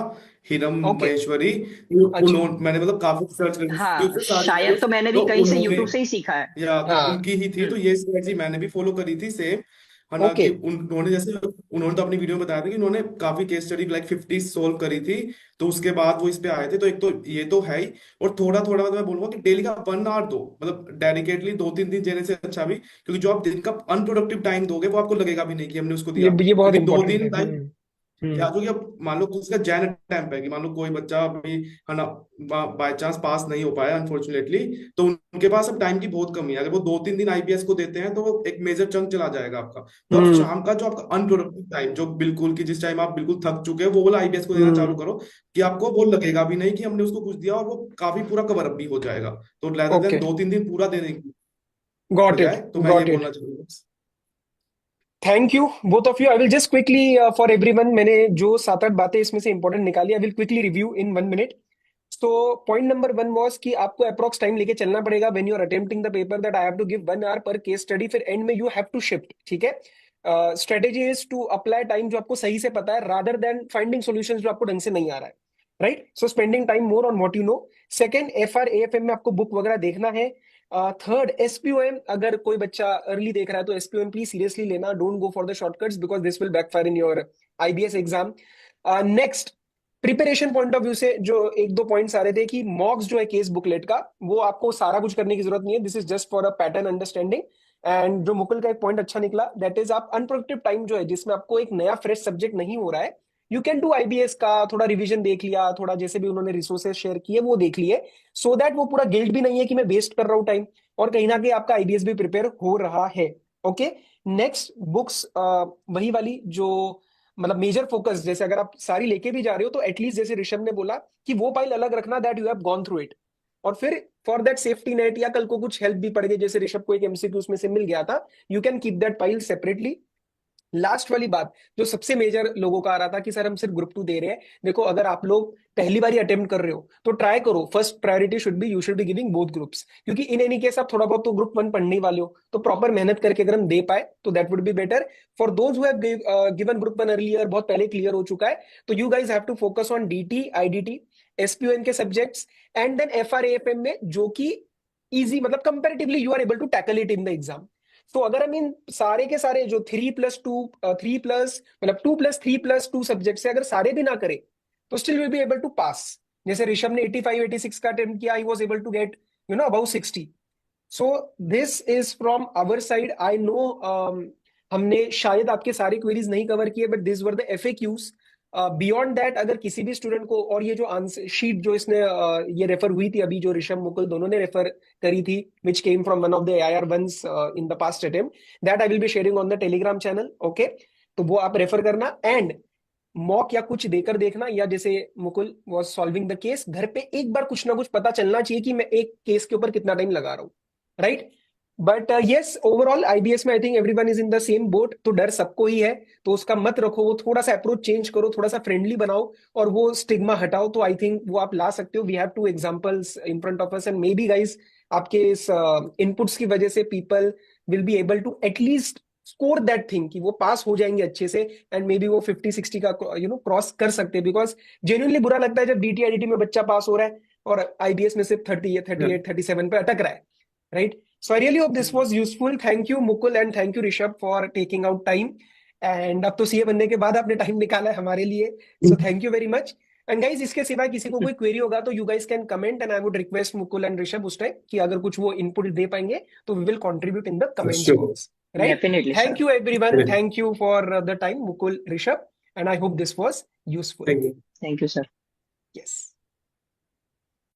Speaker 2: हिरम
Speaker 1: ओके।
Speaker 2: महेश्वरी,
Speaker 1: अच्छा।
Speaker 2: उन्होंने, मैंने मतलब काफी सर्च
Speaker 3: हाँ,
Speaker 2: करी सारी
Speaker 3: शायद
Speaker 2: वीडियोस,
Speaker 3: तो मैंने भी
Speaker 2: तो
Speaker 3: कहीं से
Speaker 2: उन्होंने,
Speaker 3: यूट्यूब से ही सीखा है।
Speaker 2: या तो
Speaker 1: हाँ।
Speaker 2: उनकी ही थी। तो
Speaker 1: हम्म।
Speaker 2: ये स्ट्रेटजी मैंने भी फॉलो करी थी सेम, है ना।
Speaker 1: ओके।
Speaker 2: कि उन्होंने जैसे, उन्होंने तो अपनी वीडियो में बताया था कि उन्होंने काफी केस स्टडी लाइक 50 सोल्व करी थी। तो उसके बाद वो इस पे आए थे। तो एक तो ये तो है ही, और थोड़ा थोड़ा मतलब मैं बोलूंगा कि डेली का 1 आवर दो, मतलब डेडिकेटली 2-3 दिन देने से अच्छा भी, क्योंकि जो आप दिन का अनप्रोडक्टिव टाइम दोगे वो आपको लगेगा भी नहीं कि हमने उसको दिया।
Speaker 1: ये बहुत
Speaker 2: क्योंकि दो
Speaker 1: इंपॉर्टेंट है।
Speaker 2: दिन लाइक,
Speaker 1: हम्म।
Speaker 2: क्या जो कि अब मान लो उसका जैन अटेम्प्ट है, कि मान लो कोई बच्चा अभी, है ना, बाय चांस पास नहीं हो पाया अनफॉर्चुनेटली, तो उनके पास अब टाइम की बहुत कमी है। अगर वो 2-3 दिन आईपीएस को देते हैं तो वो एक मेजर चंक चला जाएगा आपका। तो आप
Speaker 1: हम्म।
Speaker 2: शाम का जो आपका अनप्रोडक्टिव टाइम, जो बिल्कुल कि जिस टाइम आप बिल्कुल थक चुके हैं, वो वाला आईपीएस को देना चालू
Speaker 1: हम्म।
Speaker 2: करो, कि आपको वो लगेगा भी नहीं कि हमने उसको कुछ दिया, और वो काफी पूरा कवर अप भी हो जाएगा। तो रेदर देन
Speaker 1: ओके।
Speaker 2: 2-3 दिन पूरा देने की
Speaker 1: गॉट इट।
Speaker 2: बजाय, तो मैं ये
Speaker 1: गॉट इट।
Speaker 2: बोलना चाहूंगा।
Speaker 1: Thank you both of you. I will just quickly for everyone, मैंने जो 7-8 बातें इसमें से इंपॉर्टेंट निकाली, I will quickly review in 1 minute. तो पॉइंट नंबर 1 वाज कि आपको अप्रॉक्स टाइम लेके चलना पड़ेगा when you are attempting the paper, that I have to give 1 hour per case study. फिर एंड में यू हैव टू शिफ्ट, ठीक है। Strategy is to apply time जो आपको सही से पता है, रादर देन फाइंडिंग सॉल्यूशंस जो आपको ढंग से नहीं आ रहा है, right. So spending time more on what you know. Second, FR AFM में आपको बुक वगैरह देखना है। थर्ड, एसपीओएम, अगर कोई बच्चा अर्ली देख रहा है तो एसपीओएम प्लीज सीरियसली लेना, don't go for the shortcuts because this will backfire in your IBS exam. Next, preparation point of view से जो 1-2 पॉइंट्स आ रहे थे कि मॉक्स जो है केस बुकलेट का, वो आपको सारा कुछ करने की जरूरत नहीं है, this is just for a pattern understanding. And जो मुकुल का एक पॉइंट अच्छा निकला, दैट इज आप अनप्रोडक्टिव टाइम जो है जिसमें आपको एक नया फ्रेश सब्जेक्ट नहीं हो रहा है, यू कैन डू आईबीएस का थोड़ा रिवीजन देख लिया, थोड़ा जैसे भी उन्होंने रिसोर्सेज शेयर किए वो देख लिए, सो दैट वो पूरा गिल्ट भी नहीं है कि मैं वेस्ट कर रहा हूँ टाइम, और कहीं ना कहीं आपका आईबीएस भी प्रिपेयर हो रहा है। ओके। नेक्स्ट, बुक्स वही वाली जो मतलब मेजर फोकस, जैसे अगर आप सारी लेके भी जा रहे हो तो एटलीस्ट जैसे ऋषभ ने बोला कि वो फाइल अलग रखना that you have gone through it, और फिर फॉर दैट सेफ्टी नेट या कल को कुछ हेल्प भी पड़ गई, जैसे ऋषभ को एक एमसीक्यू उसमें से मिल गया था, you can keep that file separately. Last वाली बात जो सबसे मेजर लोगों का आ रहा था कि सर हम सिर्फ ग्रुप 2 दे रहे हैं, देखो अगर आप लोग पहली बार अटेम्प्ट कर रहे हो तो ट्राई करो, first priority should be you should be giving both groups, क्योंकि इन एनी केस आप थोड़ा बहुत तो ग्रुप 1 पढ़ने वाले हो, तो प्रॉपर मेहनत करके अगर हम दे पाए तो that would be better for those who have given group 1 earlier, बहुत पहले क्लियर हो चुका है, तो you guys have to focus on DT, IDT, SPON के सब्जेक्ट्स एंड देन FRAFM में, जो कि इजी मतलब comparatively you are able to tackle it in the exam. तो अगर हम इन सारे के सारे जो 3+2 3+ मतलब 2+3+2 सब्जेक्ट से अगर सारे भी ना करें तो still will be able to pass. जैसे ऋषभ ने 85 86 का अटेम्प्ट किया, I was able to get about 60। So this is from our side. I know हमने शायद आपके सारे क्वेरीज नहीं कवर किए, but this were the FAQs। Beyond that अगर किसी भी स्टूडेंट को, और ये जो आंसर शीट जो इसने ये रेफर हुई थी अभी, जो ऋषभ मुकुल दोनों ने रेफर करी थी, which came from one of the AIR once in the past attempt, that I will be sharing on the Telegram channel. Okay, तो वो आप रेफर करना एंड मॉक या कुछ देकर देखना, या जैसे Mukul was solving the case, घर पे एक बार कुछ ना कुछ पता चलना चाहिए कि मैं एक केस के ऊपर कितना टाइम लगा रहा हूँ, right. But yes, overall IBS में I think everyone is in the same boat. तो डर सबको ही है, तो उसका मत रखो, वो थोड़ा सा अप्रोच चेंज करो, थोड़ा सा फ्रेंडली बनाओ और वो स्टिग्मा हटाओ। तो आई थिंक वो आप ला सकते हो। We have 2 examples in front of us and maybe guys आपके इस इनपुट्स की वजह से people will be able to at least score that thing, कि वो पास हो जाएंगे अच्छे से एंड मे बी वो 50-60 का क्रॉस कर सकते हैं। बिकॉज जेन्युइनली बुरा लगता है जब DT IDT में बच्चा पास हो रहा है और IBS में सिर्फ 30 या 38 37 पे अटक रहा है, right. So I really hope this was useful. Thank you Mukul and thank you Rishabh for taking out time. And अब तो CA बनने के बाद आपने टाइम निकाला है हमारे लिए, so thank you very much. And guys, इसके सिवा किसी को कोई क्वेरी होगा तो you guys can comment and I would request Mukul and Rishabh उस टाइम कि अगर कुछ वो इनपुट दे पाएंगे तो we will contribute in the comment
Speaker 2: Sure.
Speaker 1: box. Right?
Speaker 3: Definitely, sir.
Speaker 1: Thank you everyone.
Speaker 2: Definitely.
Speaker 1: Thank you for the time, Mukul, Rishabh, and I hope this was useful.
Speaker 2: Thank you.
Speaker 3: Thank you, sir.
Speaker 1: Yes.